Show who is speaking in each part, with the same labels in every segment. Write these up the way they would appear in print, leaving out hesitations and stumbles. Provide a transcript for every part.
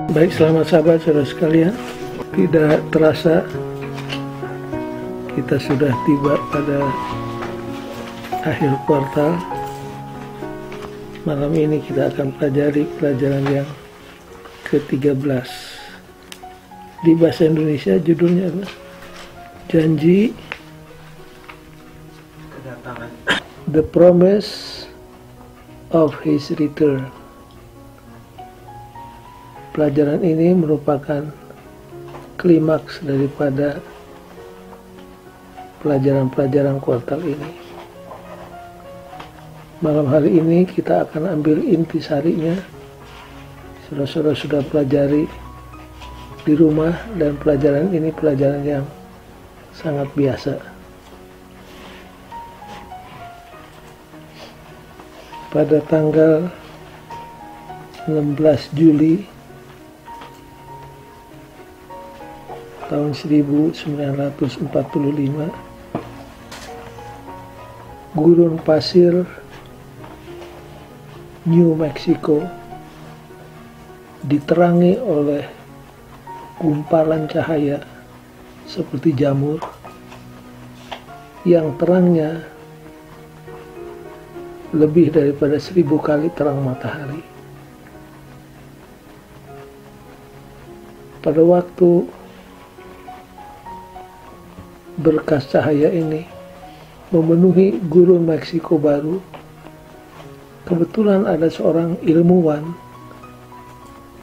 Speaker 1: Baik, selamat sahabat saudara sekalian. Tidak terasa kita sudah tiba pada akhir kuartal. Malam ini kita akan pelajari pelajaran yang ke-13. Di bahasa Indonesia judulnya apa? Janji kedatangan. The Promise of His Return. Pelajaran ini merupakan klimaks daripada pelajaran-pelajaran kuartal ini. Malam hari ini kita akan ambil intisarinya. Saudara-saudara sudah pelajari di rumah, dan pelajaran ini pelajaran yang sangat biasa. Pada tanggal 16 Juli tahun 1945, gurun pasir New Mexico diterangi oleh gumpalan cahaya seperti jamur yang terangnya lebih daripada 1000 kali terang matahari. Pada waktu berkas cahaya ini memenuhi gurun Meksiko baru, kebetulan ada seorang ilmuwan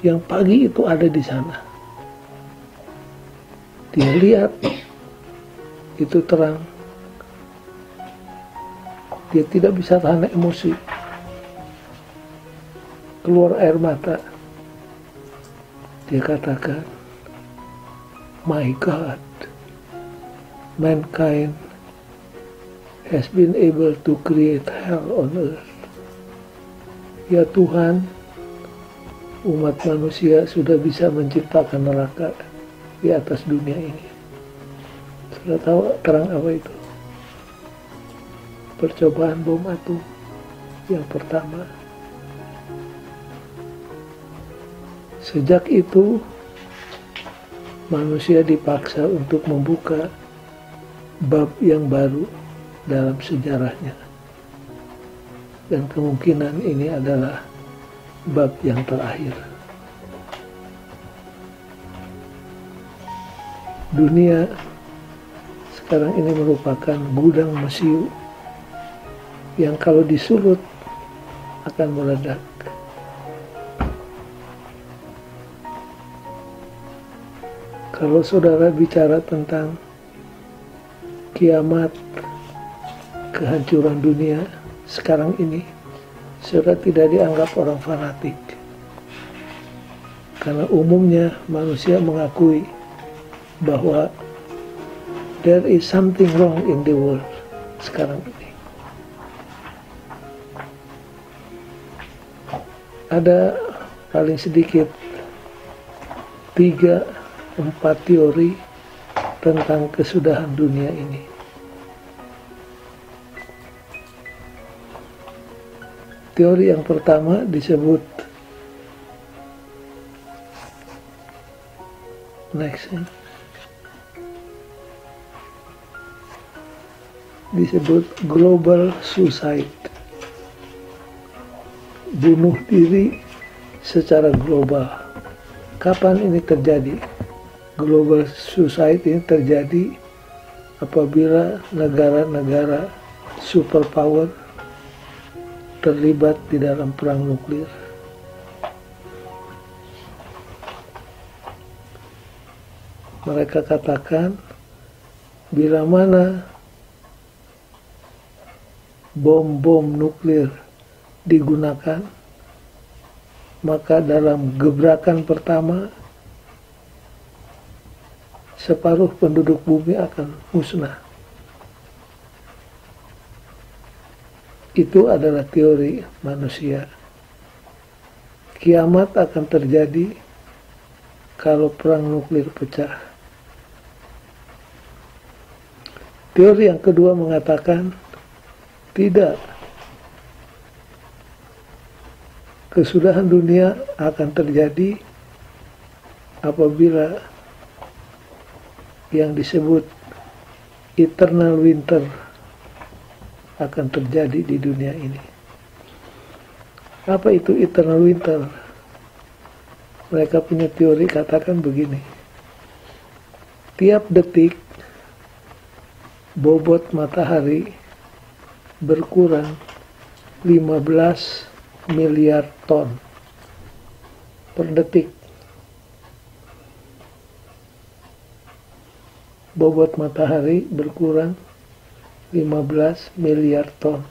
Speaker 1: yang pagi itu ada di sana. Dia lihat itu terang. Dia tidak bisa tahan emosi. Keluar air mata. Dia katakan, "My God, mankind has been able to create hell on earth." Ya Tuhan, umat manusia sudah bisa menciptakan neraka di atas dunia ini. Sudah tahu terang apa itu? Percobaan bom atom yang pertama. Sejak itu, manusia dipaksa untuk membuka bab yang baru dalam sejarahnya. Dan kemungkinan ini adalah bab yang terakhir. Dunia sekarang ini merupakan gudang mesiu yang kalau disulut akan meledak. Kalau saudara bicara tentang kiamat, kehancuran dunia sekarang ini, saudara tidak dianggap orang fanatik. Karena umumnya manusia mengakui bahwa there is something wrong in the world sekarang ini. Ada paling sedikit 3-4 teori tentang kesudahan dunia ini. Teori yang pertama disebut disebut global suicide. Bunuh diri secara global. Kapan ini terjadi? Global suicide ini terjadi apabila negara-negara superpower terlibat di dalam perang nuklir. Mereka katakan, bila mana bom-bom nuklir digunakan, maka dalam gebrakan pertama separuh penduduk bumi akan musnah. Itu adalah teori manusia. Kiamat akan terjadi kalau perang nuklir pecah. Teori yang kedua mengatakan tidak. Kesudahan dunia akan terjadi apabila yang disebut eternal winter akan terjadi di dunia ini. Apa itu eternal winter? Mereka punya teori katakan begini. Tiap detik bobot matahari berkurang 15 miliar ton per detik. Bobot matahari berkurang 15 miliar ton.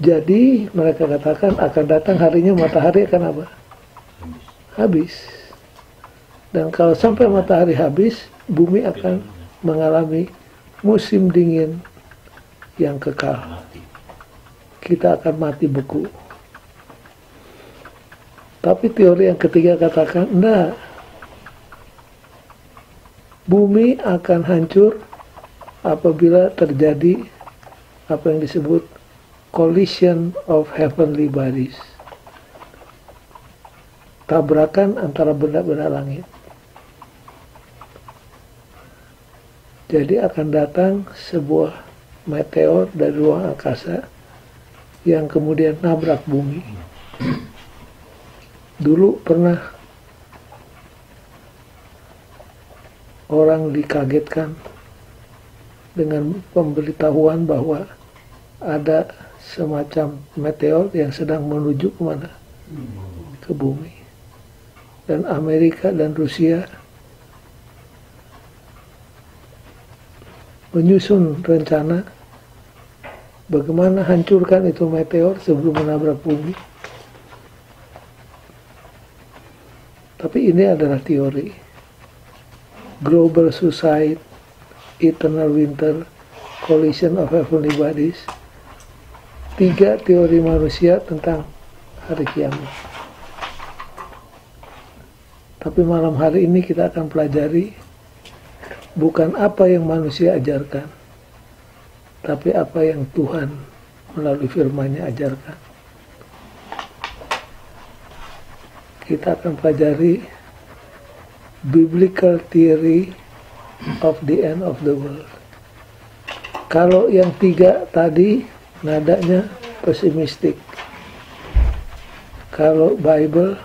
Speaker 1: Jadi mereka katakan akan datang harinya matahari akan apa? Habis. Dan kalau sampai matahari habis, bumi akan mengalami musim dingin yang kekal. Kita akan mati beku. Tapi teori yang ketiga katakan, enggak. Bumi akan hancur apabila terjadi apa yang disebut collision of heavenly bodies. Tabrakan antara benda-benda langit. Jadi akan datang sebuah meteor dari ruang angkasa yang kemudian nabrak bumi. Dulu pernah orang dikagetkan dengan pemberitahuan bahwa ada semacam meteor yang sedang menuju kemana? Ke bumi. Dan Amerika dan Rusia menyusun rencana bagaimana hancurkan itu meteor sebelum menabrak bumi. Tapi ini adalah teori. Global suicide, eternal winter, collision of heavenly bodies. 3 teori manusia tentang hari kiamat. Tapi malam hari ini kita akan pelajari bukan apa yang manusia ajarkan, tapi apa yang Tuhan melalui firman-Nya ajarkan. Kita akan pelajari biblical theory of the end of the world. Kalau yang 3 tadi nadanya pesimistik. Kalau Bible,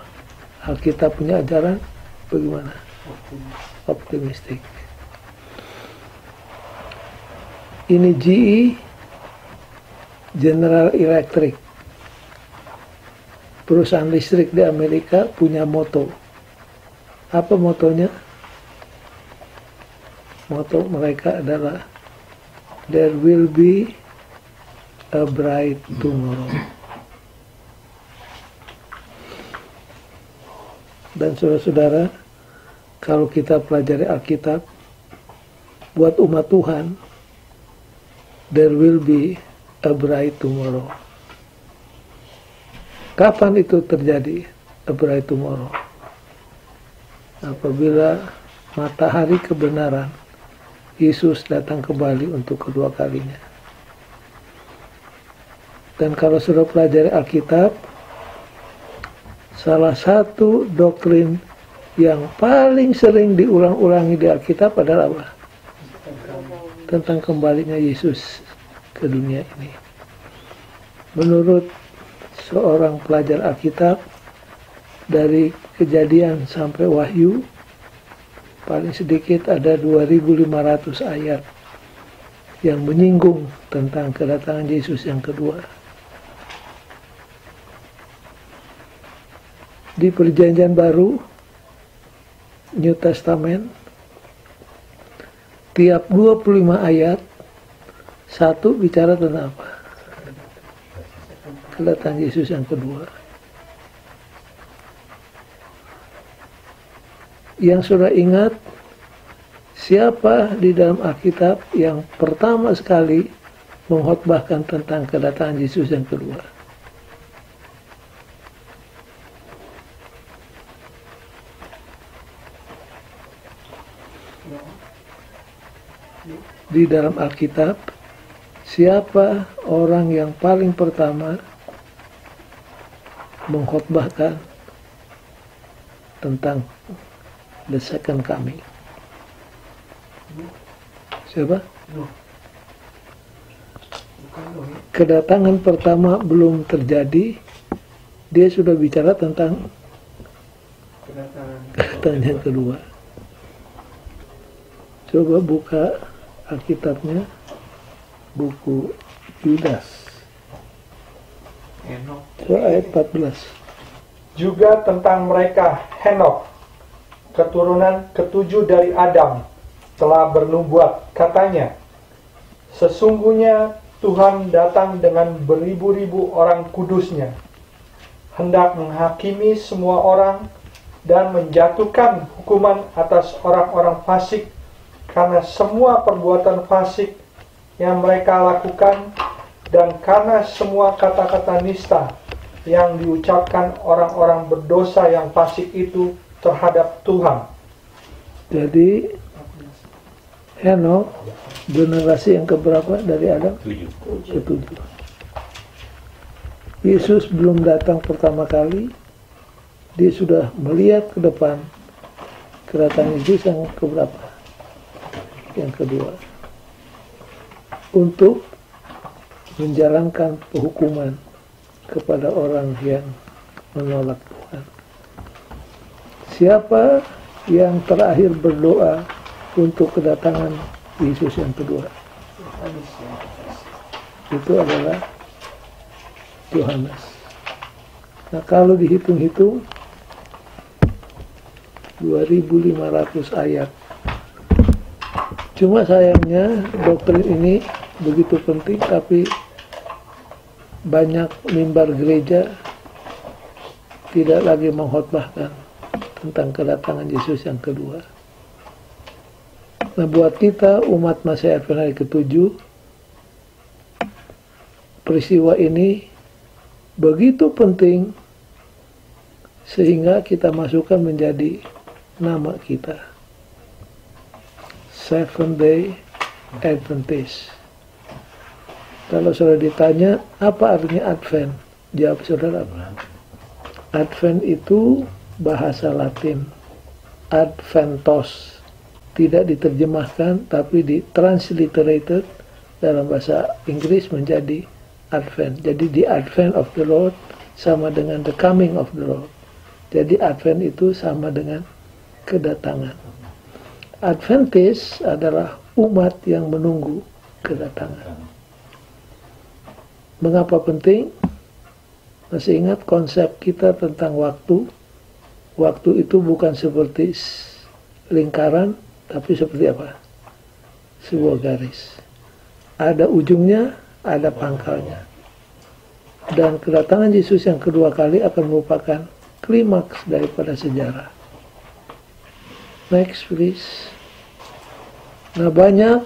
Speaker 1: Alkitab punya ajaran bagaimana? Optimistik. Ini GE, General Electric, perusahaan listrik di Amerika, punya moto. Apa motonya? Moto mereka adalah there will be a bright tomorrow. Dan saudara-saudara, kalau kita pelajari Alkitab, buat umat Tuhan, there will be a bright tomorrow. Kapan itu terjadi? A bright tomorrow. Apabila matahari kebenaran, Yesus datang kembali untuk kedua kalinya. Dan kalau sudah pelajari Alkitab, salah satu doktrin yang paling sering diulang-ulangi di Alkitab adalah apa? Tentang kembalinya Yesus ke dunia ini. Menurut seorang pelajar Alkitab, dari Kejadian sampai Wahyu, paling sedikit ada 2.500 ayat yang menyinggung tentang kedatangan Yesus yang kedua. Di Perjanjian Baru, New Testament, tiap 25 ayat, satu bicara tentang apa? Kedatangan Yesus yang kedua. Yang sudah ingat, siapa di dalam Alkitab yang pertama sekali mengkhotbahkan tentang kedatangan Yesus yang kedua? Di dalam Alkitab, siapa orang yang paling pertama mengkhotbahkan tentang the second coming. Siapa? Kedatangan pertama belum terjadi, dia sudah bicara tentang kedatangan yang kedua. Coba buka Alkitabnya, buku Yudas, ayat 14.
Speaker 2: Juga tentang mereka Henokh, keturunan ketujuh dari Adam, telah bernubuat, katanya, sesungguhnya Tuhan datang dengan beribu-ribu orang kudusnya, hendak menghakimi semua orang dan menjatuhkan hukuman atas orang-orang fasik karena semua perbuatan fasik yang mereka lakukan dan karena semua kata-kata nista yang diucapkan orang-orang berdosa yang fasik itu terhadap Tuhan.
Speaker 1: Jadi Henokh generasi yang keberapa dari Adam? Ketujuh. Yesus belum datang pertama kali, dia sudah melihat ke depan kedatangan Yesus yang keberapa? Yang kedua. Untuk menjalankan penghukuman kepada orang yang menolak Tuhan. Siapa yang terakhir berdoa untuk kedatangan Yesus yang kedua? Itu adalah Yohanes. Nah, kalau dihitung-hitung 2500 ayat. Cuma sayangnya doktrin ini begitu penting, tapi banyak mimbar gereja tidak lagi mengkhotbahkan tentang kedatangan Yesus yang kedua. Nah, buat kita umat Masihi Advent hari ke-7, peristiwa ini begitu penting sehingga kita masukkan menjadi nama kita, Seventh Day Adventist. Kalau saudara ditanya apa artinya Advent, jawab saudara apa? Advent itu bahasa Latin, Adventos, tidak diterjemahkan tapi ditransliterated dalam bahasa Inggris menjadi Advent. Jadi the Advent of the Lord sama dengan the coming of the Lord. Jadi Advent itu sama dengan kedatangan. Adventist adalah umat yang menunggu kedatangan. Mengapa penting? Masih ingat konsep kita tentang waktu? Waktu itu bukan seperti lingkaran, tapi seperti apa? Sebuah garis. Ada ujungnya, ada pangkalnya. Dan kedatangan Yesus yang kedua kali akan merupakan klimaks daripada sejarah. Next please. Nah, banyak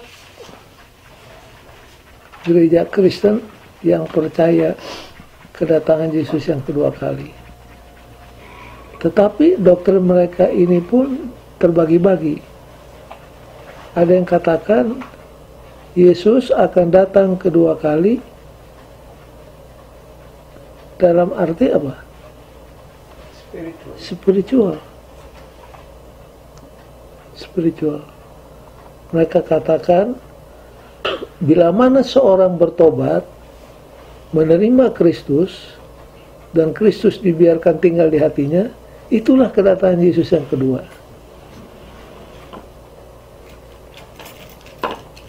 Speaker 1: gereja Kristen yang percaya kedatangan Yesus yang kedua kali. Tetapi doktrin mereka ini pun terbagi-bagi. Ada yang katakan Yesus akan datang kedua kali dalam arti apa? Spiritual. Mereka katakan bila mana seorang bertobat, menerima Kristus, dan Kristus dibiarkan tinggal di hatinya, itulah kedatangan Yesus yang kedua.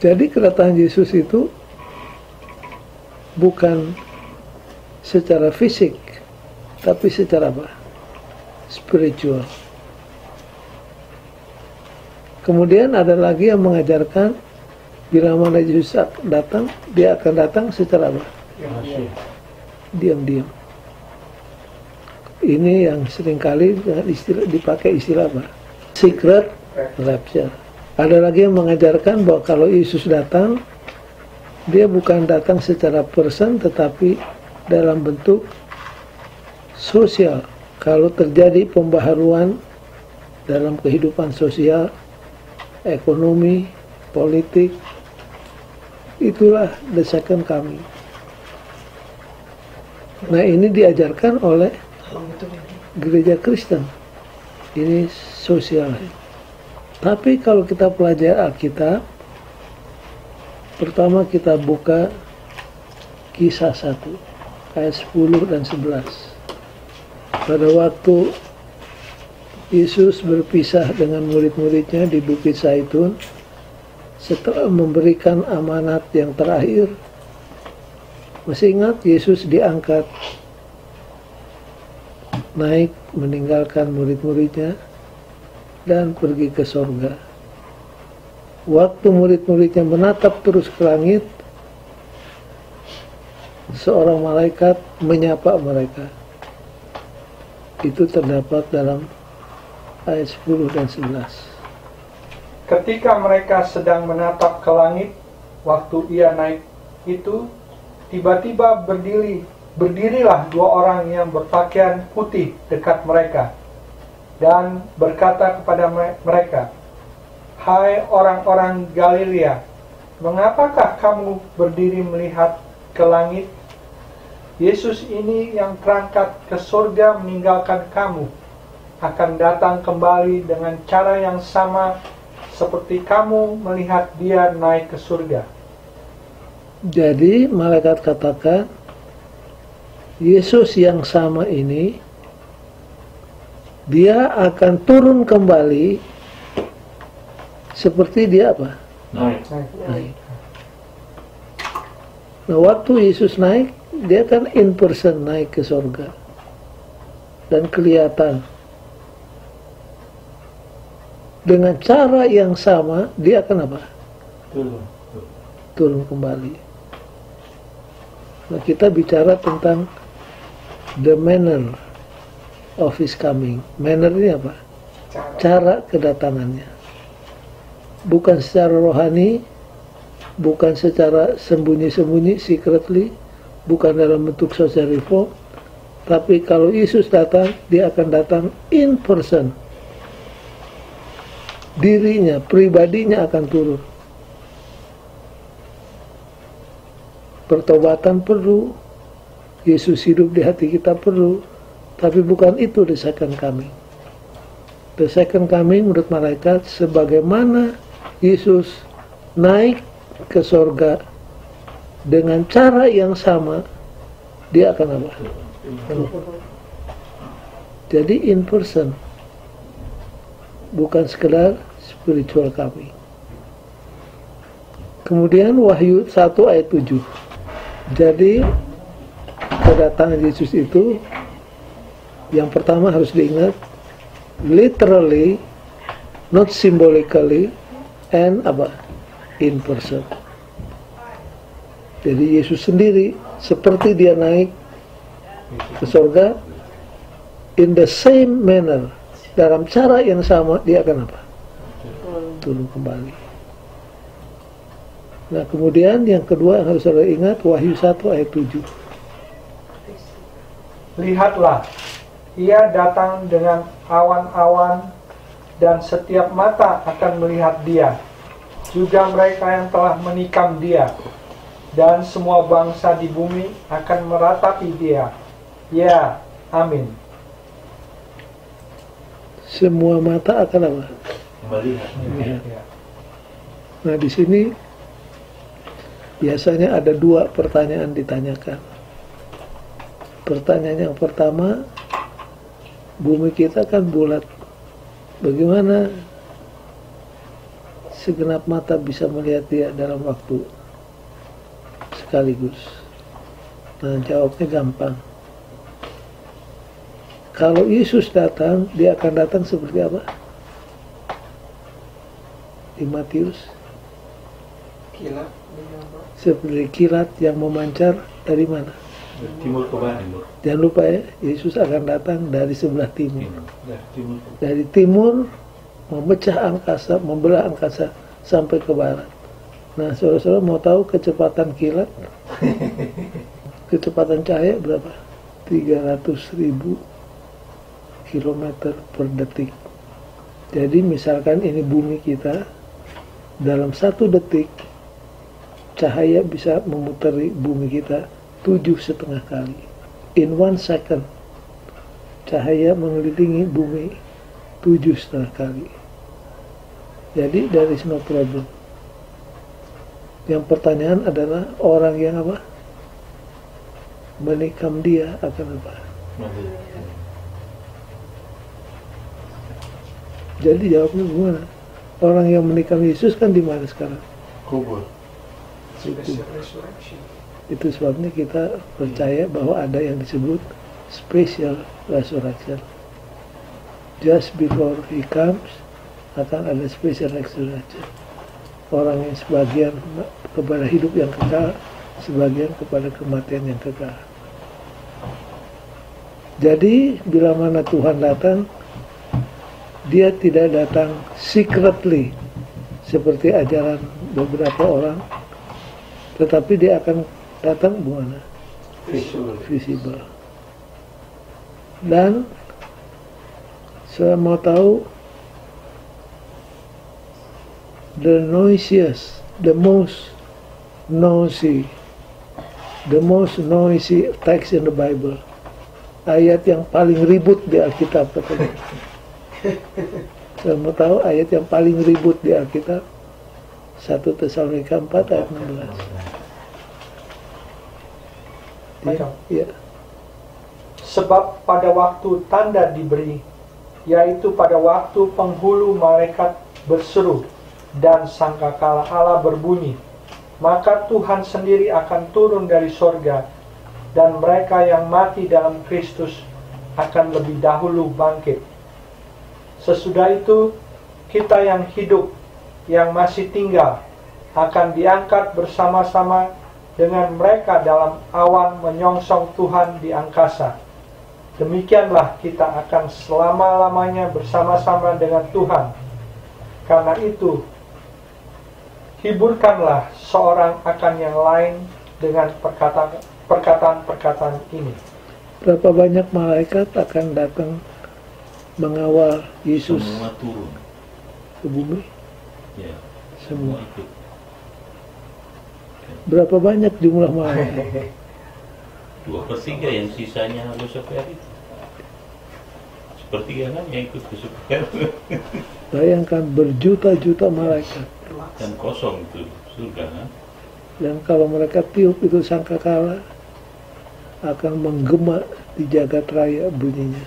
Speaker 1: Jadi kedatangan Yesus itu bukan secara fisik, tapi secara apa? Spiritual. Kemudian ada lagi yang mengajarkan bila mana Yesus datang, dia akan datang secara apa? Diam-diam. Ini yang seringkali dipakai istilah apa? Secret rapture. Ada lagi yang mengajarkan bahwa kalau Yesus datang, dia bukan datang secara person, tetapi dalam bentuk sosial. Kalau terjadi pembaharuan dalam kehidupan sosial, ekonomi, politik, itulah the second coming. Nah, ini diajarkan oleh gereja Kristen. Ini sosial. Tapi kalau kita pelajari Alkitab, pertama kita buka Kisah 1 ayat 10 dan 11. Pada waktu Yesus berpisah dengan murid-muridnya di Bukit Zaitun, setelah memberikan amanat yang terakhir, masih ingat Yesus diangkat naik meninggalkan murid-muridnya dan pergi ke sorga. Waktu murid-muridnya menatap terus ke langit, seorang malaikat menyapa mereka. Itu terdapat dalam ayat 10 dan 11.
Speaker 2: Ketika mereka sedang menatap ke langit, waktu ia naik itu, tiba-tiba berdirilah dua orang yang berpakaian putih dekat mereka dan berkata kepada mereka, "Hai orang-orang Galilea, mengapakah kamu berdiri melihat ke langit? Yesus ini yang terangkat ke surga meninggalkan kamu akan datang kembali dengan cara yang sama seperti kamu melihat dia naik ke surga."
Speaker 1: Jadi malaikat katakan, Yesus yang sama ini, dia akan turun kembali seperti dia apa? Naik. Nah, waktu Yesus naik, dia kan in person naik ke surga. Dan kelihatan. Dengan cara yang sama, dia akan apa? Turun kembali. Nah, kita bicara tentang the manner of his coming. Manner ini apa? Cara kedatangannya. Bukan secara rohani, bukan secara sembunyi-sembunyi, secretly, bukan dalam bentuk social reform, tapi kalau Yesus datang, dia akan datang in person. Dirinya, pribadinya akan turun. Pertobatan perlu, Yesus hidup di hati kita perlu, tapi bukan itu the second coming. The second coming menurut malaikat, sebagaimana Yesus naik ke sorga dengan cara yang sama, dia akan apa? Jadi in person, bukan sekedar spiritual coming. Kemudian Wahyu 1 ayat 7. Jadi kedatangan Yesus itu yang pertama harus diingat, literally, not symbolically, and apa? In person. Jadi Yesus sendiri seperti dia naik ke surga, in the same manner, dalam cara yang sama dia akan apa? Turun kembali. Nah, kemudian yang kedua yang harus saudara ingat, Wahyu 1 ayat 7.
Speaker 2: Lihatlah, ia datang dengan awan-awan dan setiap mata akan melihat dia, juga mereka yang telah menikam dia, dan semua bangsa di bumi akan meratapi dia. Ya, amin.
Speaker 1: Semua mata akan apa? Melihat. Nah, di sini biasanya ada dua pertanyaan ditanyakan. Pertanyaan yang pertama, bumi kita kan bulat. Bagaimana segenap mata bisa melihat dia dalam waktu sekaligus? Nah, jawabnya gampang. Kalau Yesus datang, dia akan datang seperti apa? Di Matius,
Speaker 2: Kilat.
Speaker 1: seperti kilat yang memancar dari mana?
Speaker 3: Timur ke barat.
Speaker 1: Jangan lupa ya, Yesus akan datang dari sebelah timur. Dari timur memecah angkasa, membelah angkasa sampai ke barat. Nah, saudara-saudara mau tahu kecepatan kilat? Kecepatan cahaya berapa? 300.000 kilometer per detik. Jadi misalkan ini bumi kita, dalam 1 detik cahaya bisa memutari bumi kita 7,5 kali. In 1 second cahaya mengelilingi bumi 7,5 kali. Jadi there is no problem. Yang pertanyaan adalah orang yang apa? Menikam dia akan apa? Jadi jawabnya gimana? Orang yang menikam Yesus kan di mana sekarang?
Speaker 3: Kubur.
Speaker 2: Special resurrection.
Speaker 1: Itu sebabnya kita percaya bahwa ada yang disebut special resurrection. Just before he comes, akan ada special resurrection. Orang yang sebagian kepada hidup yang kekal, sebagian kepada kematian yang kekal. Jadi bila mana Tuhan datang, dia tidak datang secretly seperti ajaran beberapa orang, tetapi dia akan datang bagaimana? Visible. Dan saya mau tahu the noisiest, the most noisy text in the Bible, ayat yang paling ribut di Alkitab katanya. Saya mau tahu ayat yang paling ribut di Alkitab, 1 Tesalonika 4 ayat 16. Ya.
Speaker 2: Sebab pada waktu tanda diberi, yaitu pada waktu penghulu malaikat berseru dan sangkakala Allah berbunyi, maka Tuhan sendiri akan turun dari sorga, dan mereka yang mati dalam Kristus akan lebih dahulu bangkit. Sesudah itu, kita yang hidup, yang masih tinggal, akan diangkat bersama-sama dengan mereka dalam awan menyongsong Tuhan di angkasa. Demikianlah kita akan selama-lamanya bersama-sama dengan Tuhan. Karena itu, hiburkanlah seorang akan yang lain dengan perkataan-perkataan ini.
Speaker 1: Berapa banyak malaikat akan datang mengawal Yesus?
Speaker 3: Semua turun
Speaker 1: ke bumi?
Speaker 3: ya,
Speaker 1: Semua.
Speaker 3: ikut.
Speaker 1: Berapa banyak jumlah malaikat?
Speaker 3: 2/3 yang sisanya Lucifer itu. Sepertiga kan yang ikut Lucifer.
Speaker 1: Bayangkan berjuta-juta malaikat.
Speaker 3: Dan kosong itu surga kan.
Speaker 1: Dan kalau mereka tiup itu sangkakala, akan menggema di jagat raya bunyinya.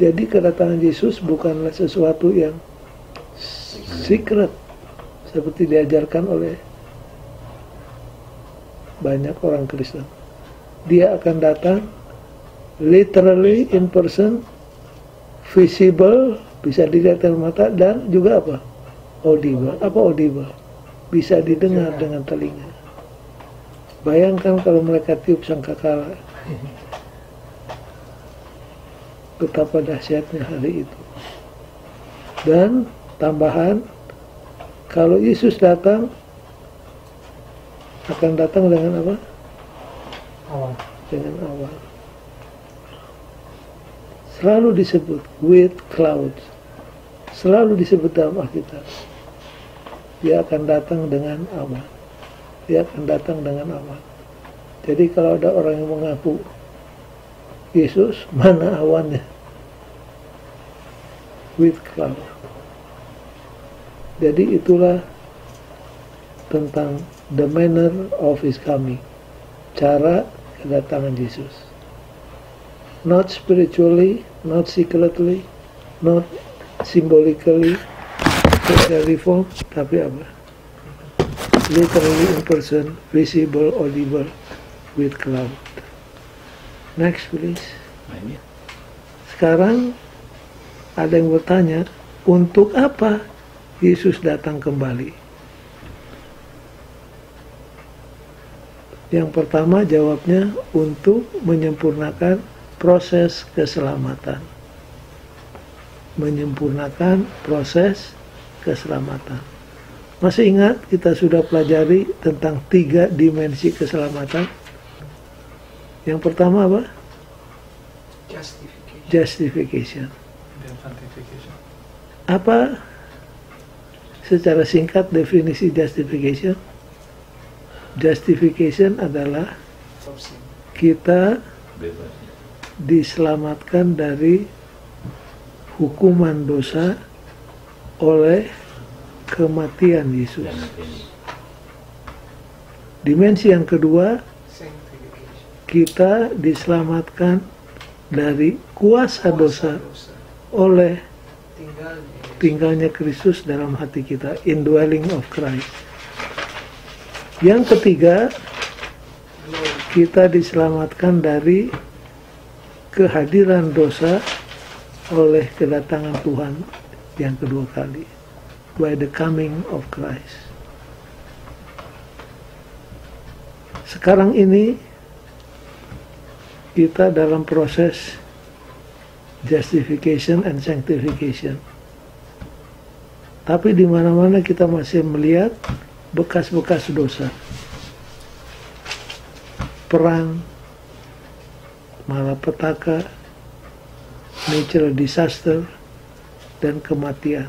Speaker 1: Jadi kedatangan Yesus bukanlah sesuatu yang secret seperti diajarkan oleh banyak orang Kristen. Dia akan datang literally in person, visible, bisa dilihat dengan mata, dan juga apa? Audible. Apa audible? Bisa didengar dengan telinga. Bayangkan kalau mereka tiup sangkakala, betapa dahsyatnya hari itu. Dan tambahan, kalau Yesus datang, akan datang dengan apa?
Speaker 2: Awan.
Speaker 1: Dengan awan. Selalu disebut with clouds. Selalu disebut dalam Alkitab. Dia akan datang dengan awan. Dia akan datang dengan awan. Jadi kalau ada orang yang mengaku Yesus, mana awannya? With cloud. Jadi itulah tentang the manner of his coming. Cara kedatangan Yesus. Not spiritually, not secretly, not symbolically, socially form, tapi apa? Literally in person, visible, audible, with cloud. Next please. Sekarang ada yang bertanya, untuk apa Yesus datang kembali? Yang pertama jawabnya untuk menyempurnakan proses keselamatan. Menyempurnakan proses keselamatan. Masih ingat kita sudah pelajari tentang 3 dimensi keselamatan? Yang pertama apa? Justification.
Speaker 2: Dan sanctification.
Speaker 1: Apa secara singkat definisi justification? Justification adalah kita
Speaker 3: Bebas.
Speaker 1: diselamatkan dari hukuman dosa oleh kematian Yesus. Dimensi yang kedua, kita diselamatkan dari kuasa dosa oleh tinggalnya Kristus dalam hati kita, indwelling of Christ. Yang ketiga, kita diselamatkan dari kehadiran dosa oleh kedatangan Tuhan yang kedua kali, by the coming of Christ. Sekarang ini kita dalam proses justification and sanctification. Tapi di mana-mana kita masih melihat bekas-bekas dosa. Perang, malapetaka, natural disaster, dan kematian.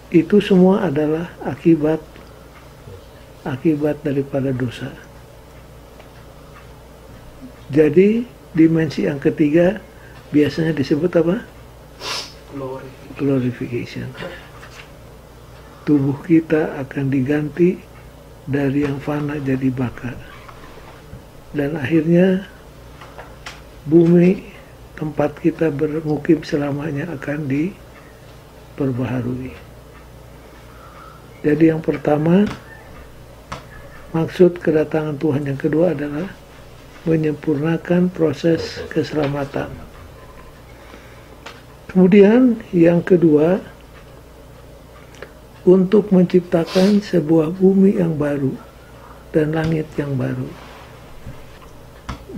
Speaker 1: Itu semua adalah akibat daripada dosa. Jadi dimensi yang ketiga biasanya disebut apa? Glorification. Tubuh kita akan diganti dari yang fana jadi baka. Dan akhirnya bumi tempat kita bermukim selamanya akan diperbaharui. Jadi yang pertama, maksud kedatangan Tuhan yang kedua adalah menyempurnakan proses keselamatan. Kemudian yang kedua, untuk menciptakan sebuah bumi yang baru dan langit yang baru.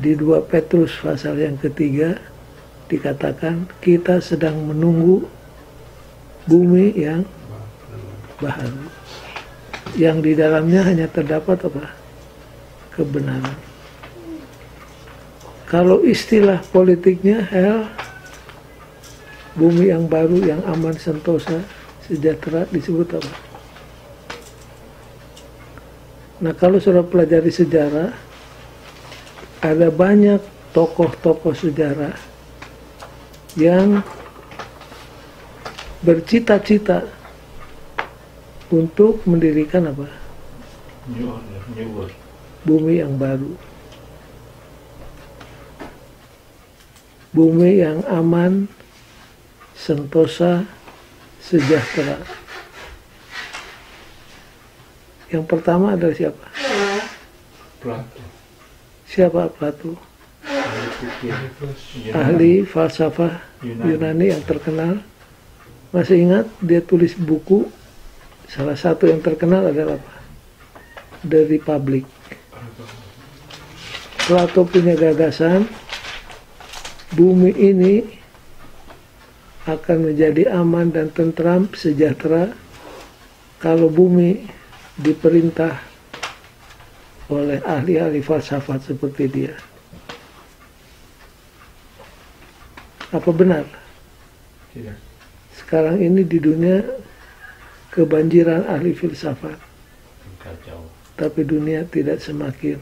Speaker 1: Di 2 Petrus pasal yang ketiga dikatakan kita sedang menunggu bumi yang baru, yang di dalamnya hanya terdapat apa? Kebenaran. Kalau istilah politiknya hell, bumi yang baru yang aman, sentosa, sejahtera disebut apa? Nah, kalau sudah pelajari sejarah, ada banyak tokoh-tokoh sejarah yang bercita-cita untuk mendirikan apa? Bumi yang baru. Bumi yang aman, sentosa, sejahtera. Yang pertama adalah siapa?
Speaker 3: Plato.
Speaker 1: Siapa Plato? Ahli falsafah Yunani yang terkenal. Masih ingat dia tulis buku, salah satu yang terkenal adalah apa? The Republic. Plato punya gagasan bumi ini akan menjadi aman dan tentram, sejahtera kalau bumi diperintah oleh ahli-ahli falsafat seperti dia. Apa benar?
Speaker 3: Tidak.
Speaker 1: Sekarang ini di dunia kebanjiran ahli filsafat.
Speaker 3: Kacau.
Speaker 1: Tapi dunia tidak semakin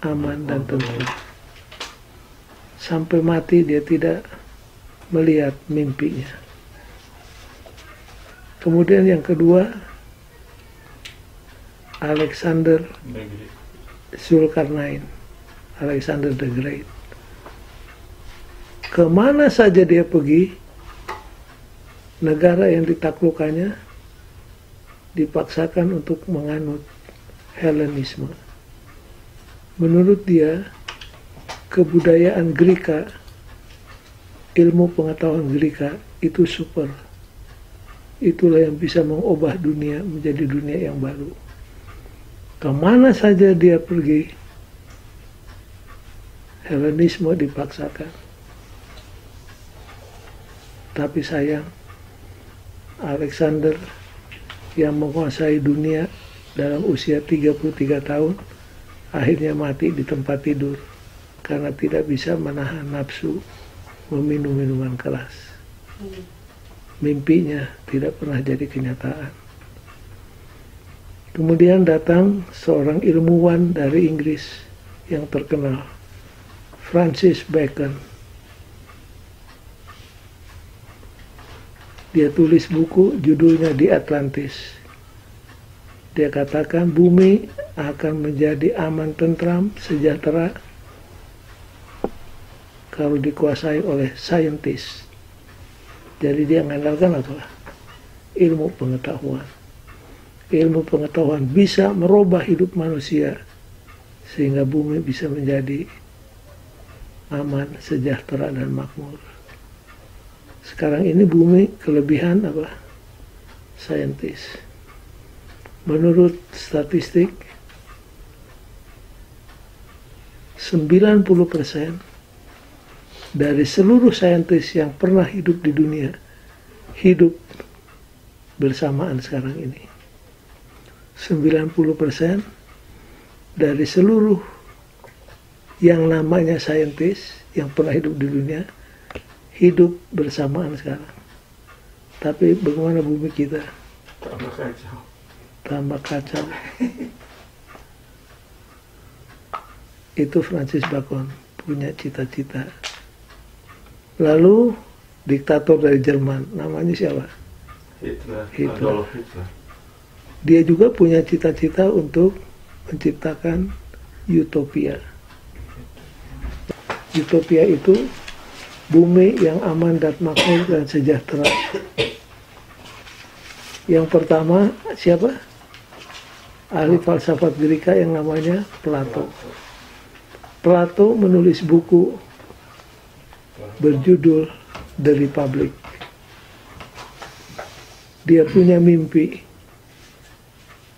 Speaker 1: aman dan tentram. Sampai mati dia tidak melihat mimpinya. Kemudian yang kedua, Alexander Zulkarnain, Alexander the Great. Kemana saja dia pergi, negara yang ditaklukkannya dipaksakan untuk menganut Helenisme. Menurut dia, kebudayaan Greka, ilmu pengetahuan Greka itu super. Itulah yang bisa mengubah dunia menjadi dunia yang baru. Kemana saja dia pergi, Helenisme dipaksakan. Tapi sayang, Alexander yang menguasai dunia dalam usia 33 tahun, akhirnya mati di tempat tidur karena tidak bisa menahan nafsu meminum minuman keras. Mimpinya tidak pernah jadi kenyataan. Kemudian datang seorang ilmuwan dari Inggris yang terkenal, Francis Bacon. Dia tulis buku judulnya Di Atlantis. Dia katakan bumi akan menjadi aman, tentram, sejahtera kalau dikuasai oleh saintis. Jadi dia mengandalkan apa? Ilmu pengetahuan. Ilmu pengetahuan bisa merubah hidup manusia sehingga bumi bisa menjadi aman, sejahtera, dan makmur. Sekarang ini bumi kelebihan apa? Saintis. Menurut statistik, 90% dari seluruh saintis yang pernah hidup di dunia hidup bersamaan sekarang ini. 90% dari seluruh yang namanya saintis yang pernah hidup di dunia hidup bersamaan sekarang. Tapi bagaimana bumi kita?
Speaker 3: Tambah kacau.
Speaker 1: Tambah kacau. Itu Francis Bacon punya cita-cita. Lalu diktator dari Jerman, namanya siapa?
Speaker 3: Hitler.
Speaker 1: Hitler.
Speaker 3: Adolf Hitler.
Speaker 1: Dia juga punya cita-cita untuk menciptakan utopia. Utopia itu bumi yang aman dan makmur dan sejahtera. Yang pertama siapa? Ahli falsafat Greka yang namanya Plato. Plato menulis buku berjudul The Republic. Dia punya mimpi.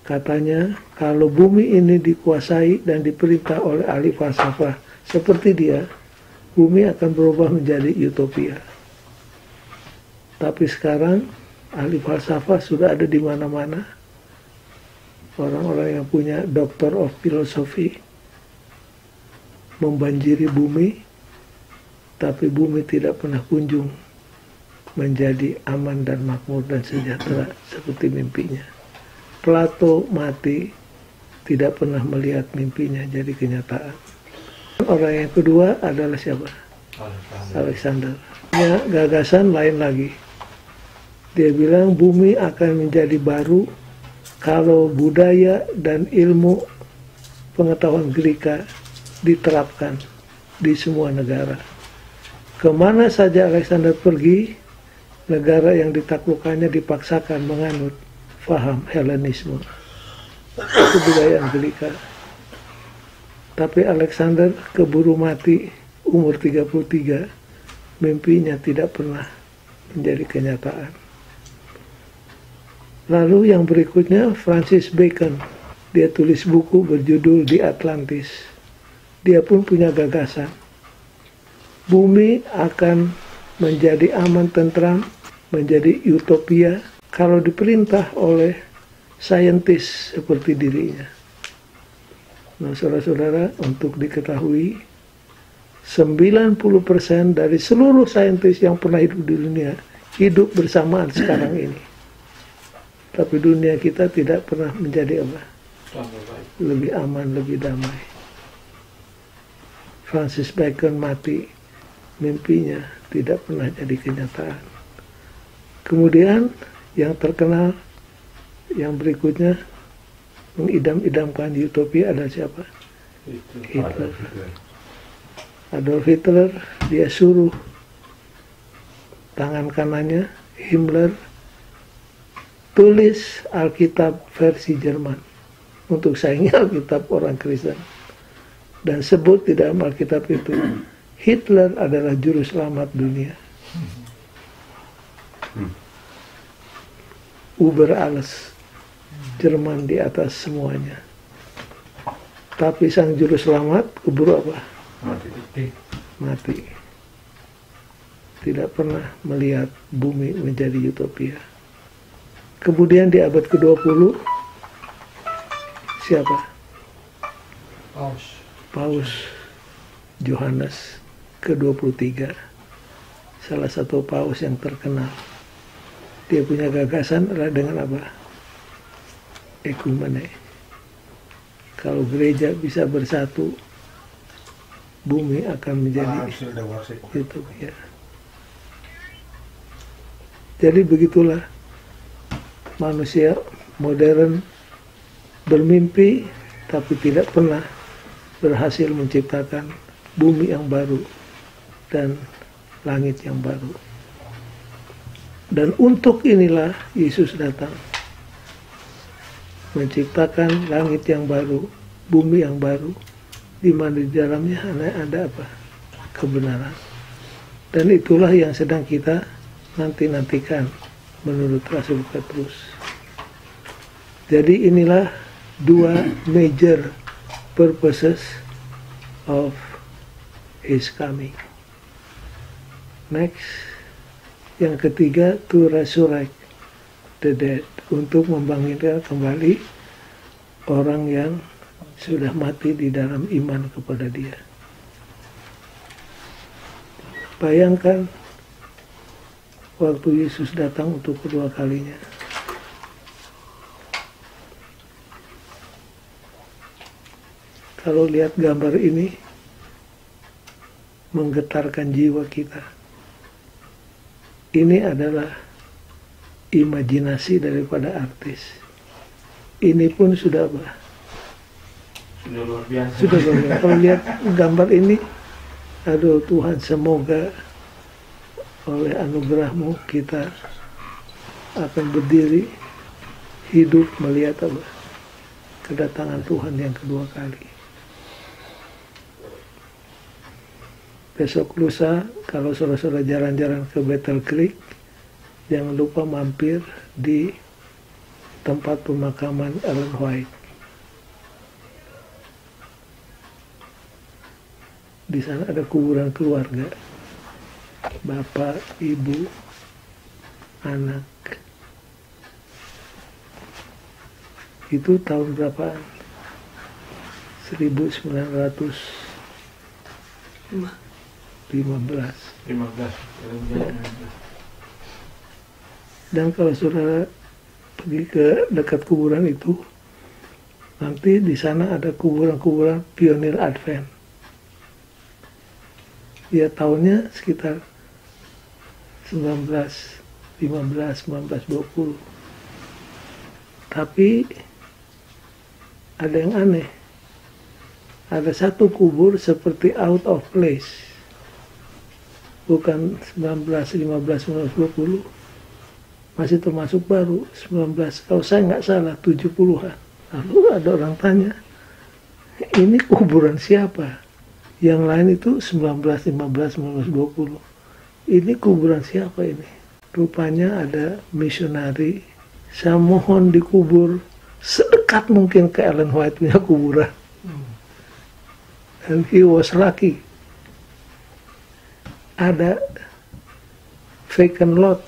Speaker 1: Katanya kalau bumi ini dikuasai dan diperintah oleh ahli falsafah seperti dia, bumi akan berubah menjadi utopia. Tapi sekarang ahli falsafah sudah ada di mana-mana. Orang-orang yang punya Doctor of Philosophy membanjiri bumi, tapi bumi tidak pernah kunjung menjadi aman dan makmur dan sejahtera seperti mimpinya. Plato mati, tidak pernah melihat mimpinya jadi kenyataan. Orang yang kedua adalah siapa? Alexander. Punya gagasan lain lagi. Dia bilang bumi akan menjadi baru kalau budaya dan ilmu pengetahuan Greka diterapkan di semua negara. Kemana saja Alexander pergi, negara yang ditaklukkannya dipaksakan menganut faham Helenisme, kebudayaan Greka. Tapi Alexander keburu mati umur 33, mimpinya tidak pernah menjadi kenyataan. Lalu yang berikutnya Francis Bacon. Dia tulis buku berjudul Di Atlantis. Dia pun punya gagasan. Bumi akan menjadi aman, tentram, menjadi utopia kalau diperintah oleh saintis seperti dirinya. Nah, saudara-saudara, untuk diketahui, 90% dari seluruh saintis yang pernah hidup di dunia hidup bersamaan sekarang ini. Tapi dunia kita tidak pernah menjadi apa? Lebih aman, lebih damai. Francis Bacon mati, mimpinya tidak pernah jadi kenyataan. Kemudian yang terkenal, yang berikutnya mengidam-idamkan utopia adalah siapa? Hitler. Adolf Hitler, dia suruh tangan kanannya Himmler tulis Alkitab versi Jerman untuk saingi Alkitab orang Kristen, dan sebut di dalam Alkitab itu Hitler adalah juru selamat dunia. Über alles, Jerman di atas semuanya. Tapi sang juru selamat keburu apa? Mati. Tidak pernah melihat bumi menjadi utopia. Kemudian di abad ke-20 siapa? Paus Yohanes ke-23. Salah satu paus yang terkenal. Dia punya gagasan adalah dengan apa? Ekumene. Kalau gereja bisa bersatu, bumi akan menjadi utopia. Jadi begitulah manusia modern bermimpi tapi tidak pernah berhasil menciptakan bumi yang baru dan langit yang baru. Dan untuk inilah Yesus datang, menciptakan langit yang baru, bumi yang baru, di mana di dalamnya ada apa? Kebenaran. Dan itulah yang sedang kita nantikan menurut Rasul Petrus. Jadi inilah dua major purposes of His coming. Next, yang ketiga, to resurrect the dead, untuk membangkitkan kembali orang yang sudah mati di dalam iman kepada Dia. Bayangkan waktu Yesus datang untuk kedua kalinya. Kalau lihat gambar ini, menggetarkan jiwa kita. Ini adalah imajinasi daripada artis. Ini pun sudah apa?
Speaker 3: Sudah luar biasa.
Speaker 1: Sudah luar biasa. Kalau lihat gambar ini, aduh Tuhan, semoga oleh anugerah-Mu kita akan berdiri, hidup melihat apa? Kedatangan Tuhan yang kedua kali. Besok lusa, kalau saudara-saudara jalan-jalan ke Bethel Creek, jangan lupa mampir di tempat pemakaman Ellen White. Di sana ada kuburan keluarga, bapak, ibu, anak. Itu tahun berapaan? 1915.
Speaker 3: 15.
Speaker 1: Dan kalau saudara pergi ke dekat kuburan itu, nanti di sana ada kuburan-kuburan pionir Advent. Ya tahunnya sekitar 1915, 1920. Tapi ada yang aneh. Ada satu kubur seperti out of place. Bukan 1915, 1920, masih termasuk baru, 19, kalau saya nggak salah, 70-an. Lalu ada orang tanya, ini kuburan siapa? Yang lain itu 1915, 1920. Ini kuburan siapa ini? Rupanya ada misionari, saya mohon dikubur sedekat mungkin ke Ellen White punya kuburan. And he was lucky. Ada vacant lot,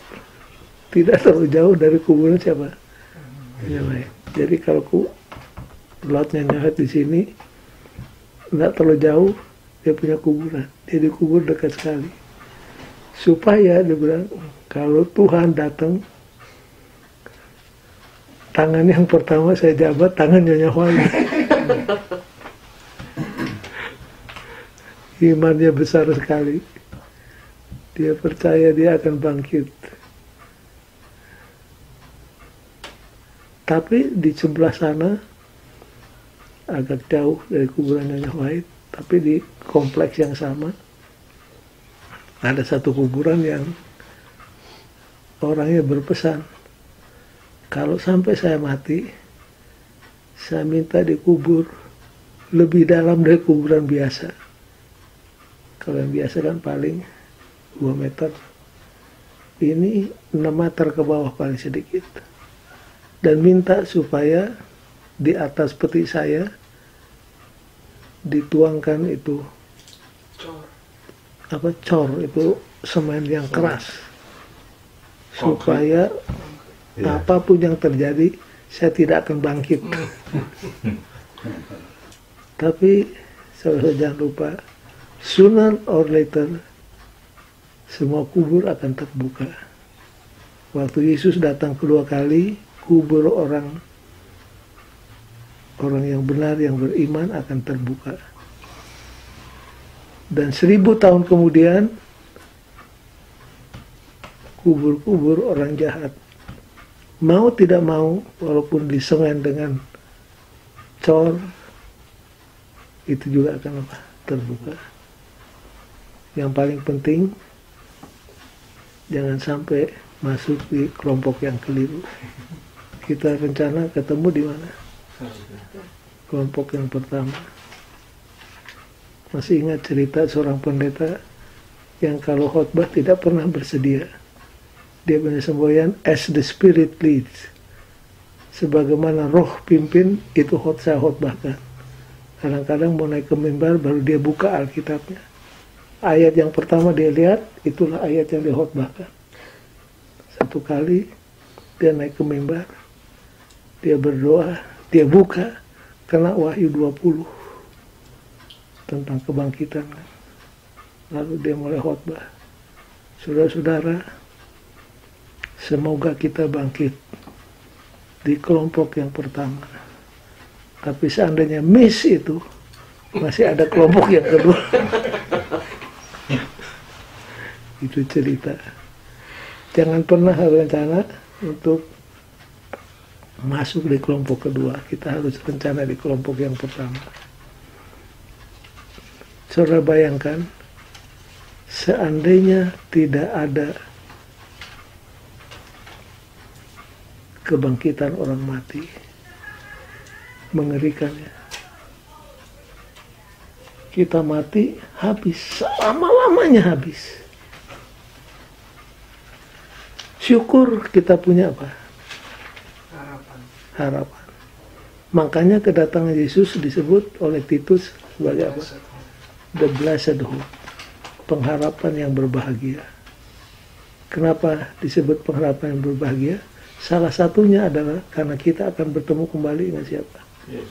Speaker 1: tidak terlalu jauh dari kuburan siapa? Jadi kalau lotnya Nyawet di sini, tidak terlalu jauh, dia punya kuburan. Dia dikubur dekat sekali. Supaya dia bilang, kalau Tuhan datang, tangan yang pertama saya jabat, tangan Nyonya White. Imannya besar sekali. Dia percaya dia akan bangkit. Tapi di sebelah sana, agak jauh dari kuburan Nyonya White, tapi di kompleks yang sama, ada satu kuburan yang orangnya berpesan, kalau sampai saya mati, saya minta dikubur lebih dalam dari kuburan biasa. Kalau yang biasa kan paling 2 meter, ini 6 meter ke bawah paling sedikit. Dan minta supaya di atas peti saya dituangkan itu cor itu semen yang keras, supaya apapun yang terjadi saya tidak akan bangkit. Tapi saudara jangan lupa, sooner or later semua kubur akan terbuka. Waktu Yesus datang kedua kali, kubur orang yang benar, yang beriman akan terbuka. Dan 1000 tahun kemudian, kubur-kubur orang jahat. Mau tidak mau, walaupun disengan dengan cor, itu juga akan terbuka. Yang paling penting, jangan sampai masuk di kelompok yang keliru. Kita rencana ketemu di mana? Kelompok yang pertama. Masih ingat cerita seorang pendeta yang kalau khotbah tidak pernah bersedia. Dia punya semboyan as the spirit leads. Sebagaimana roh pimpin, itu saya khotbahkan. Kadang-kadang mau naik ke mimbar baru dia buka Alkitabnya. Ayat yang pertama dia lihat, itulah ayat yang dia khotbahkan. Satu kali dia naik ke mimbar, dia berdoa, dia buka, kena Wahyu 20 tentang kebangkitan. Lalu dia mulai khotbah. Saudara-saudara, semoga kita bangkit di kelompok yang pertama. Tapi seandainya miss itu, masih ada kelompok yang kedua. Itu cerita. Jangan pernah rencana untuk masuk di kelompok kedua. Kita harus rencana di kelompok yang pertama. Saudara bayangkan, seandainya tidak ada kebangkitan orang mati, mengerikannya. Kita mati, habis, selama-lamanya habis. Syukur kita punya apa? Harapan. Makanya kedatangan Yesus disebut oleh Titus sebagai apa? The blessed hope. Pengharapan yang berbahagia. Kenapa disebut pengharapan yang berbahagia? Salah satunya adalah karena kita akan bertemu kembali dengan siapa? Yes.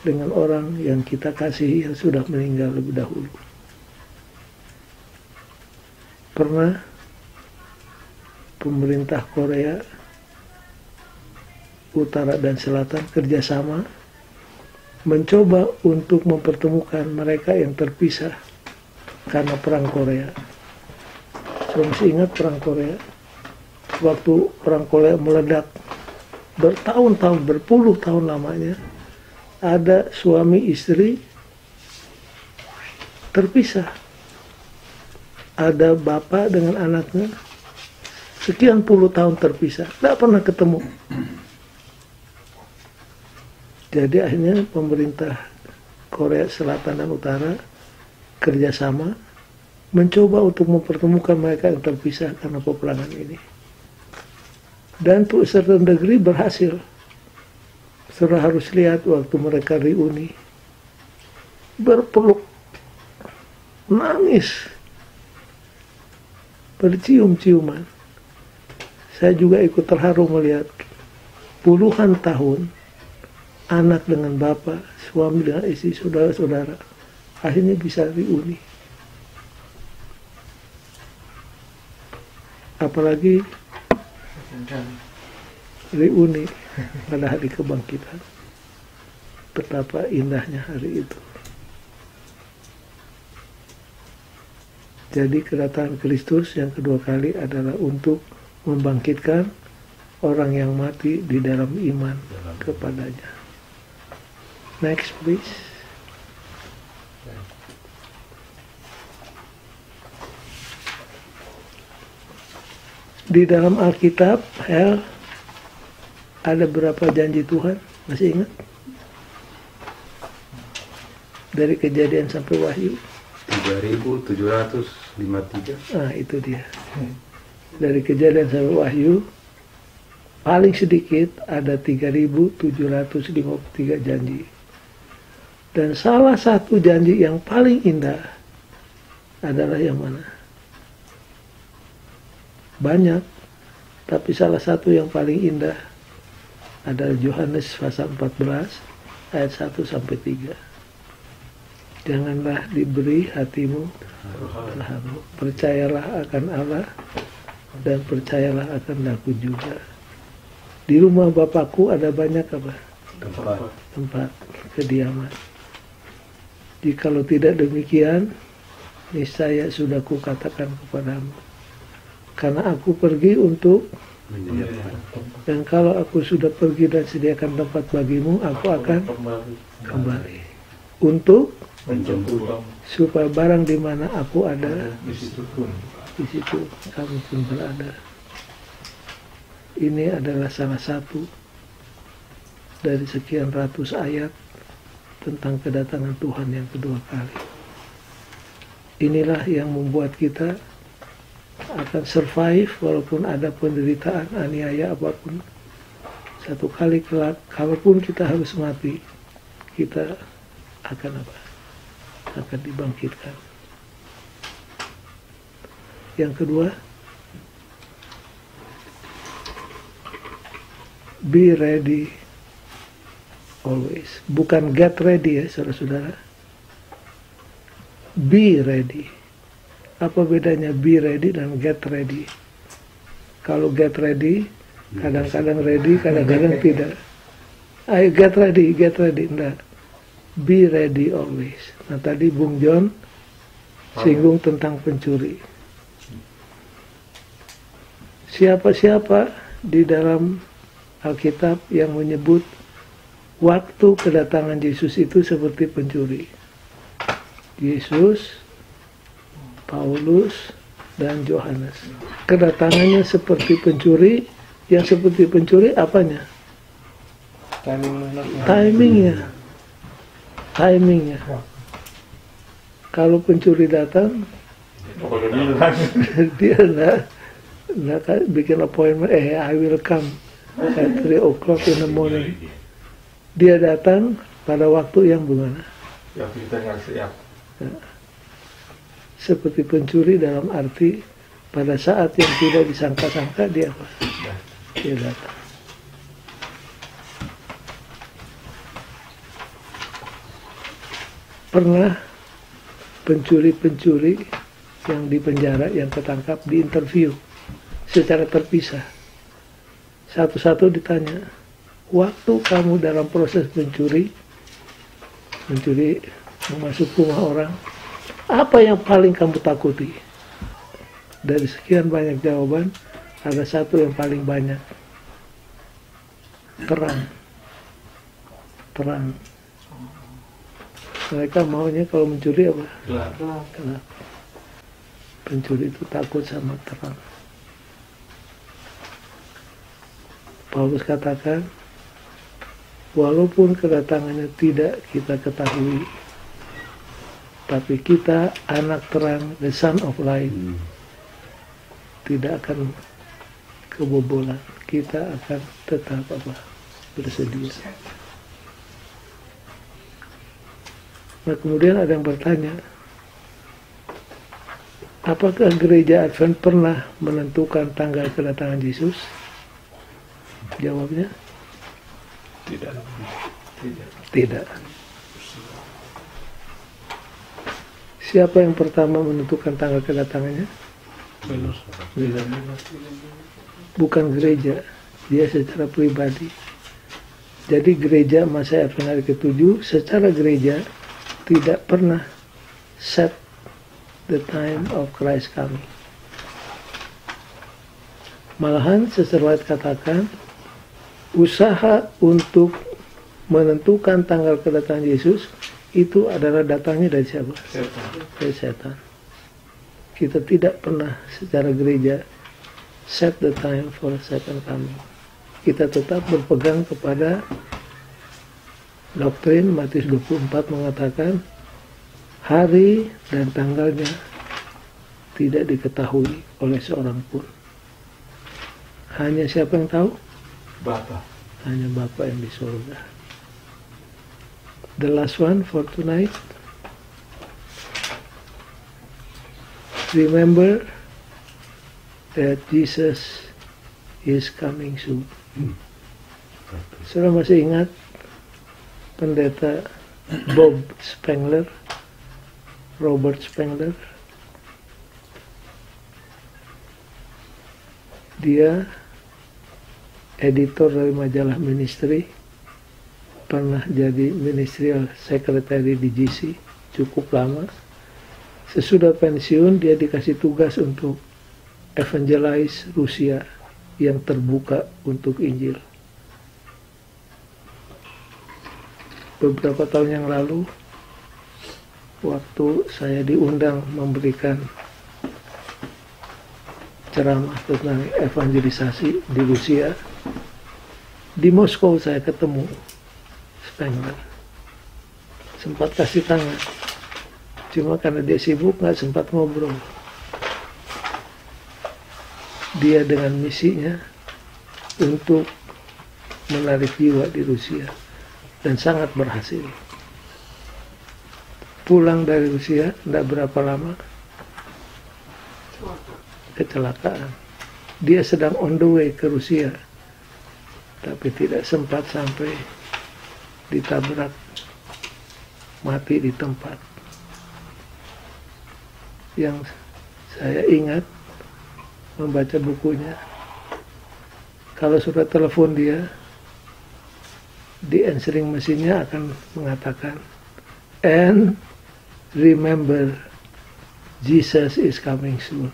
Speaker 1: Dengan orang yang kita kasihi yang sudah meninggal lebih dahulu. Pernah pemerintah Korea Utara dan Selatan kerjasama mencoba untuk mempertemukan mereka yang terpisah karena perang Korea. Saya masih ingat perang Korea. Waktu perang Korea meledak bertahun-tahun, berpuluh tahun lamanya, ada suami istri terpisah. Ada bapak dengan anaknya sekian puluh tahun terpisah, tidak pernah ketemu. Jadi akhirnya pemerintah Korea Selatan dan Utara kerjasama mencoba untuk mempertemukan mereka yang terpisah karena peperangan ini. Dan to a certain degree berhasil. Saudara harus lihat waktu mereka reuni, berpeluk, nangis, bercium-ciuman. Saya juga ikut terharu melihat puluhan tahun anak dengan bapak, suami dengan istri, saudara-saudara akhirnya bisa reuni. Apalagi reuni pada hari kebangkitan. Betapa indahnya hari itu. Jadi kedatangan Kristus yang kedua kali adalah untuk membangkitkan orang yang mati di dalam iman kepadanya. Next please. Di dalam Alkitab, ada berapa janji Tuhan? Masih ingat? Dari Kejadian sampai Wahyu
Speaker 4: 3753.
Speaker 1: Nah itu dia. Dari Kejadian sampai Wahyu paling sedikit ada 3753 janji. Dan salah satu janji yang paling indah adalah yang mana? Banyak, tapi salah satu yang paling indah adalah Yohanes pasal 14 ayat 1 sampai 3. Janganlah diberi hatimu terharu. Percayalah akan Allah dan percayalah akan aku juga. Di rumah Bapakku ada banyak apa? Tempat kediaman. Jikalau tidak demikian, niscaya sudah kukatakan kepadamu. Karena aku pergi untuk, dan kalau aku sudah pergi dan sediakan tempat bagimu, aku akan kembali untuk supaya barang di mana aku ada, di situ kamu pun berada. Ini adalah salah satu dari sekian ratus ayat tentang kedatangan Tuhan yang kedua kali. Inilah yang membuat kita akan survive walaupun ada penderitaan, aniaya apapun. Satu kali kelak, kalaupun kita harus mati, kita akan apa? Akan dibangkitkan. Yang kedua, be ready always. Bukan get ready ya saudara-saudara. Be ready. Apa bedanya be ready dan get ready? Kalau get ready, kadang-kadang ready, kadang-kadang tidak. Ayo get ready, enggak. Be ready always. Nah tadi Bung John singgung tentang pencuri. Siapa-siapa di dalam Alkitab yang menyebut waktu kedatangan Yesus itu seperti pencuri. Yesus, Paulus, dan Yohanes. Kedatangannya seperti pencuri. Yang seperti pencuri apanya? Timingnya. Kalau pencuri datang, dia enggak bikin appointment. I will come at 3 o'clock in the morning. Dia datang pada waktu yang bagaimana?
Speaker 3: Yang kita nggak siap.
Speaker 1: Seperti pencuri dalam arti pada saat yang tidak disangka-sangka dia apa? Dia datang. Pernah pencuri-pencuri yang di penjara, yang ketangkap, diinterview secara terpisah. Satu-satu ditanya, waktu kamu dalam proses mencuri masuk rumah orang, apa yang paling kamu takuti? Dari sekian banyak jawaban, ada satu yang paling banyak. Terang. Mereka maunya kalau mencuri apa? Gelap. Pencuri itu takut sama terang. Paulus katakan, walaupun kedatangannya tidak kita ketahui, tapi kita anak terang, the son of light, tidak akan kebobolan. Kita akan tetap bersedia. Nah kemudian ada yang bertanya, apakah gereja Advent pernah menentukan tanggal kedatangan Yesus? Jawabnya, tidak. Siapa yang pertama menentukan tanggal kedatangannya? Bukan gereja, dia secara pribadi. Jadi gereja masa Advent hari ke-7 secara gereja tidak pernah set the time of Christ coming. Malahan seserwait katakan, usaha untuk menentukan tanggal kedatangan Yesus itu adalah datangnya dari siapa? Dari setan. Kita tidak pernah secara gereja set the time for second coming. Kita tetap berpegang kepada doktrin Matius 24 mengatakan hari dan tanggalnya tidak diketahui oleh seorang pun. Hanya siapa yang tahu?
Speaker 3: Bapa.
Speaker 1: Hanya Bapa yang di surga. The last one for tonight. Remember that Jesus is coming soon. Saudara masih ingat pendeta Robert Spengler? Dia editor dari majalah Ministry, pernah jadi ministerial secretary di GC cukup lama. Sesudah pensiun dia dikasih tugas untuk evangelize Rusia yang terbuka untuk Injil. Beberapa tahun yang lalu, waktu saya diundang memberikan ceramah tentang evangelisasi di Rusia, di Moskow saya ketemu Spengler. Sempat kasih tangan, cuma karena dia sibuk nggak sempat ngobrol. Dia dengan misinya untuk menarik jiwa di Rusia dan sangat berhasil. Pulang dari Rusia tidak berapa lama, kecelakaan. Dia sedang on the way ke Rusia, tapi tidak sempat sampai, ditabrak, mati di tempat. Yang saya ingat membaca bukunya, kalau sudah telepon dia, di answering mesinnya akan mengatakan, and remember Jesus is coming soon.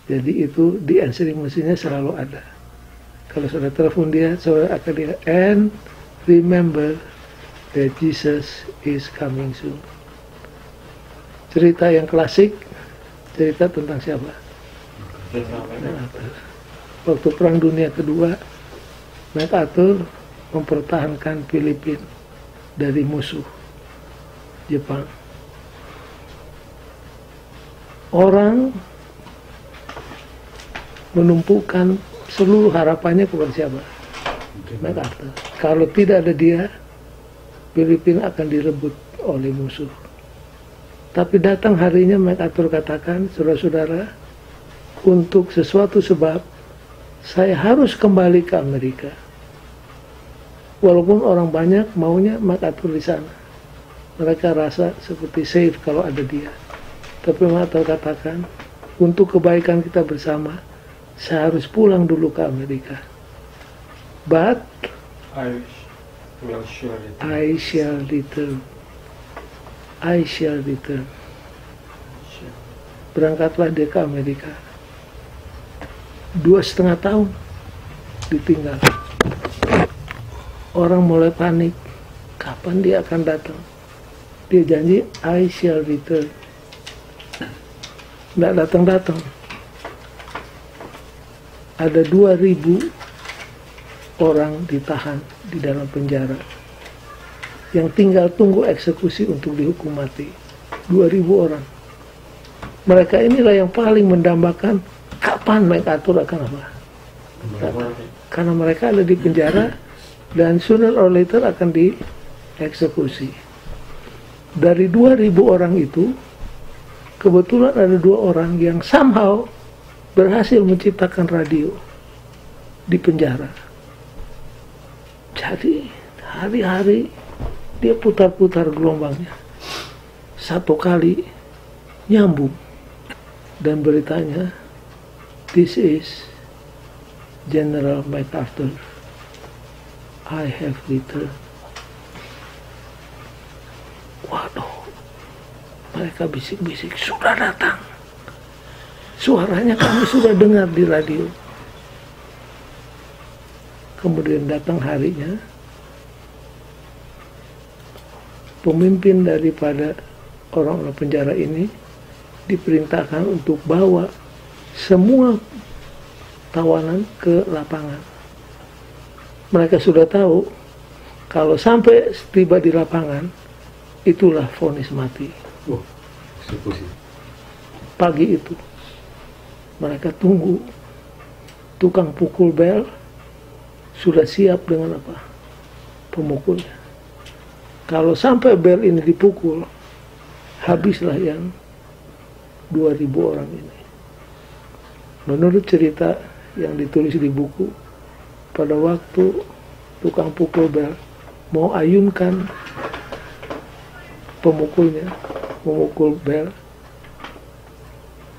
Speaker 1: Jadi itu di answering mesinnya selalu ada. Kalau sudah telepon dia, saudara akan lihat, and remember that Jesus is coming soon. Cerita yang klasik, cerita tentang siapa? Waktu Perang Dunia Kedua, MacArthur mempertahankan Filipina dari musuh Jepang. Orang menumpukan seluruh harapannya kepada siapa? MacArthur. Kalau tidak ada dia, Filipina akan direbut oleh musuh. Tapi datang harinya MacArthur katakan, saudara-saudara, untuk sesuatu sebab saya harus kembali ke Amerika. Walaupun orang banyak maunya MacArthur di sana, mereka rasa seperti safe kalau ada dia. Tapi MacArthur katakan, untuk kebaikan kita bersama, saya harus pulang dulu ke Amerika. But I shall return. I shall return. Berangkatlah dia ke Amerika. 2,5 tahun ditinggal. Orang mulai panik, kapan dia akan datang? Dia janji, I shall return. Nggak datang-datang. Ada 2.000 orang ditahan di dalam penjara, yang tinggal tunggu eksekusi untuk dihukum mati. 2.000 orang. Mereka inilah yang paling mendambakan kapan MacArthur akan apa? Karena mereka ada di penjara dan sooner or later akan dieksekusi. Dari 2.000 orang itu, kebetulan ada 2 orang yang somehow berhasil menciptakan radio di penjara. Jadi hari-hari dia putar-putar gelombangnya. Satu kali nyambung. Dan beritanya, this is General MacArthur. I have returned. Waduh, mereka bisik-bisik, sudah datang. Suaranya kami sudah dengar di radio. Kemudian datang harinya, pemimpin daripada orang-orang penjara ini diperintahkan untuk bawa semua tawanan ke lapangan. Mereka sudah tahu kalau sampai tiba di lapangan, itulah vonis mati. Pagi itu mereka tunggu, tukang pukul bel sudah siap dengan apa? Pemukulnya. Kalau sampai bel ini dipukul, habislah yang 2.000 orang ini. Menurut cerita yang ditulis di buku, pada waktu tukang pukul bel mau ayunkan pemukulnya, memukul bel,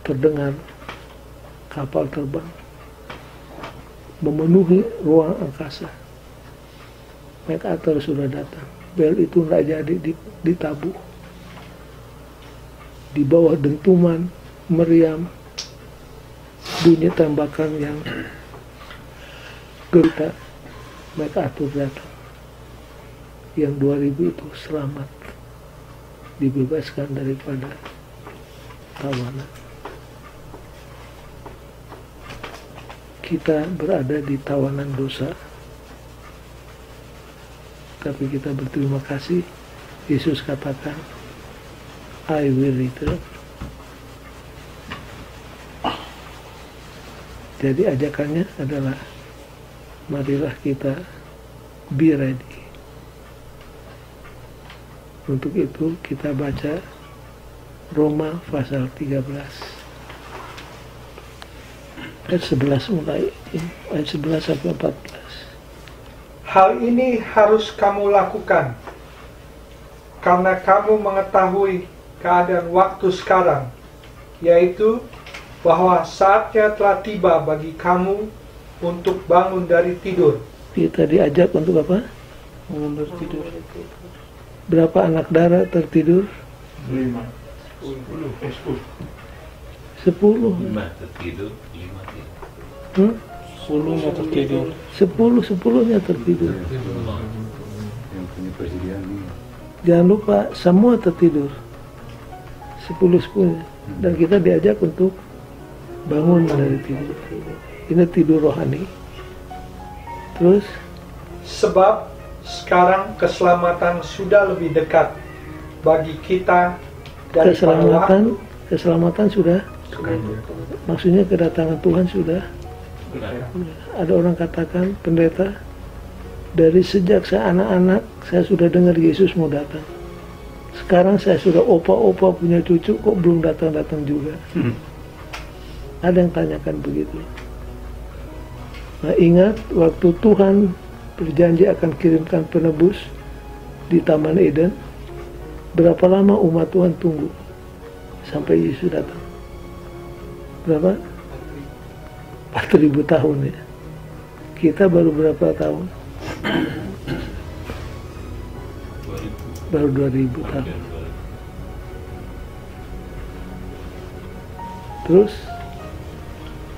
Speaker 1: terdengar kapal terbang memenuhi ruang angkasa. MacArthur sudah datang. Bel itu tidak jadi ditabuh. Di bawah dentuman meriam, bunyi tembakan yang kita MacArthur datang, yang 2000 itu selamat, dibebaskan daripada tawanan. Kita berada di tawanan dosa, tapi kita berterima kasih. Yesus katakan, I will return. Jadi ajakannya adalah, marilah kita be ready. Untuk itu kita baca Roma pasal 13 ayat 11 mulai, ayat 11 sampai 14.
Speaker 2: Hal ini harus kamu lakukan, karena kamu mengetahui keadaan waktu sekarang, yaitu bahwa saatnya telah tiba bagi kamu untuk bangun dari tidur.
Speaker 1: Kita diajak untuk apa?
Speaker 4: Bangun dari tidur.
Speaker 1: Berapa anak darah tertidur?
Speaker 3: 5.
Speaker 1: 10.
Speaker 5: 5 tertidur, 5 tidur.
Speaker 4: 10 nggak tertidur.
Speaker 1: 10-10-nya tertidur.
Speaker 5: Yang punya persediaan ini.
Speaker 1: Jangan lupa semua tertidur. 10-10. Dan kita diajak untuk bangun dari tidur. Ini tidur rohani. Terus
Speaker 2: Sebab sekarang keselamatan sudah lebih dekat bagi kita daripada
Speaker 1: keselamatan sudah. Maksudnya kedatangan Tuhan sudah. Ada orang katakan, pendeta, dari sejak saya anak-anak saya sudah dengar Yesus mau datang. Sekarang saya sudah opa-opa punya cucu, kok belum datang-datang juga. Ada yang tanyakan begitu. Nah, ingat waktu Tuhan berjanji akan kirimkan penebus di Taman Eden, berapa lama umat Tuhan tunggu sampai Yesus datang? Berapa? 4.000 tahun ya. Kita baru berapa tahun? Baru 2.000 tahun. Terus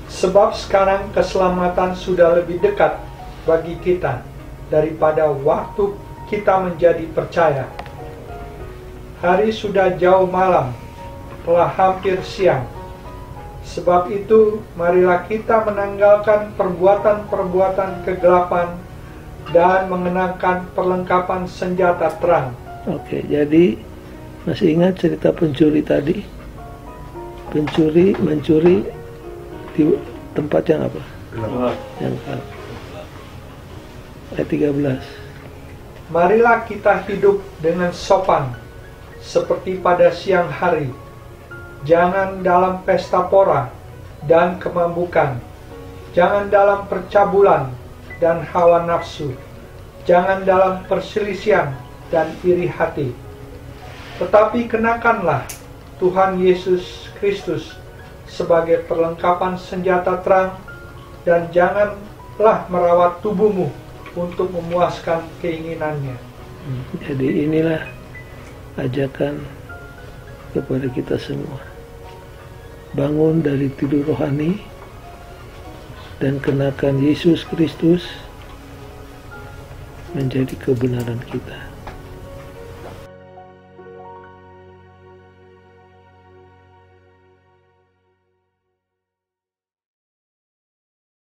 Speaker 2: sebab sekarang keselamatan sudah lebih dekat bagi kita daripada waktu kita menjadi percaya. Hari sudah jauh malam, telah hampir siang. Sebab itu, marilah kita menanggalkan perbuatan-perbuatan kegelapan dan mengenakan perlengkapan senjata terang.
Speaker 1: Oke, jadi masih ingat cerita pencuri tadi? Pencuri mencuri di tempat yang apa? Yang gelap. Ayat 13.
Speaker 2: Marilah kita hidup dengan sopan, seperti pada siang hari. Jangan dalam pesta pora dan kemambukan. Jangan dalam percabulan dan hawa nafsu. Jangan dalam perselisihan dan iri hati. Tetapi kenakanlah Tuhan Yesus Kristus sebagai perlengkapan senjata terang, dan janganlah merawat tubuhmu untuk memuaskan keinginannya.
Speaker 1: Jadi inilah ajakan kepada kita semua. Bangun dari tidur rohani dan kenakan Yesus Kristus menjadi kebenaran kita.